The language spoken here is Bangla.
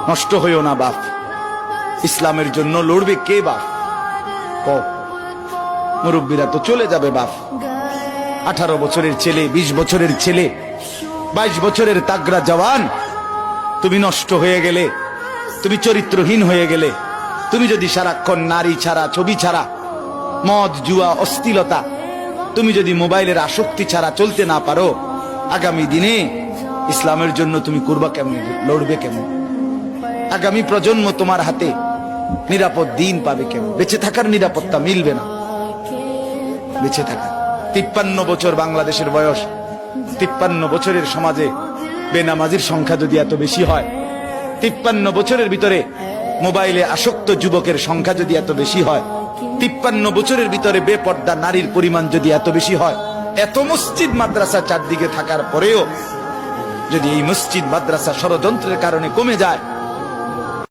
নষ্ট হইও না বাপ। ইসলামের জন্য লড়বে কে বাপ? মুরব্বীরা তো চলে যাবে বাপ। 18 বছরের ছেলে, 20 বছরের ছেলে, 22 বছরের তাগড়া জওয়ান, তুমি নষ্ট হয়ে গেলে, তুমি চরিত্রহীন হয়ে গেলে, তুমি যদি সারাক্ষণ নারী ছাড়া, ছবি ছাড়া, মদ জুয়া অশ্লীলতা, তুমি যদি মোবাইলের আসক্তি ছাড়া চলতে না পারো, আগামী দিনে ইসলামের জন্য তুমি করবা কেমনে, লড়বে কেমন? আগামী প্রজন্ম তোমার হাতে নিরাপদ দিন পাবে কেমন? বেঁচে থাকার নিরাপত্তা মিলবে না। বেঁচে থাকা 53 বছর বাংলাদেশের বয়স, 53 বছরের সমাজে বেনামাজির সংখ্যা যদি এত বেশি হয়, 53 বছরের ভিতরে মোবাইলে আসক্ত যুবকের সংখ্যা যদি এত বেশি হয়, 53 বছরের ভিতরে বেপর্দা নারীর পরিমাণ যদি এত বেশি হয়, এত মসজিদ মাদ্রাসা চারদিকে থাকার পরেও যদি এই মসজিদ মাদ্রাসা ষড়যন্ত্রের কারণে কমে যায়,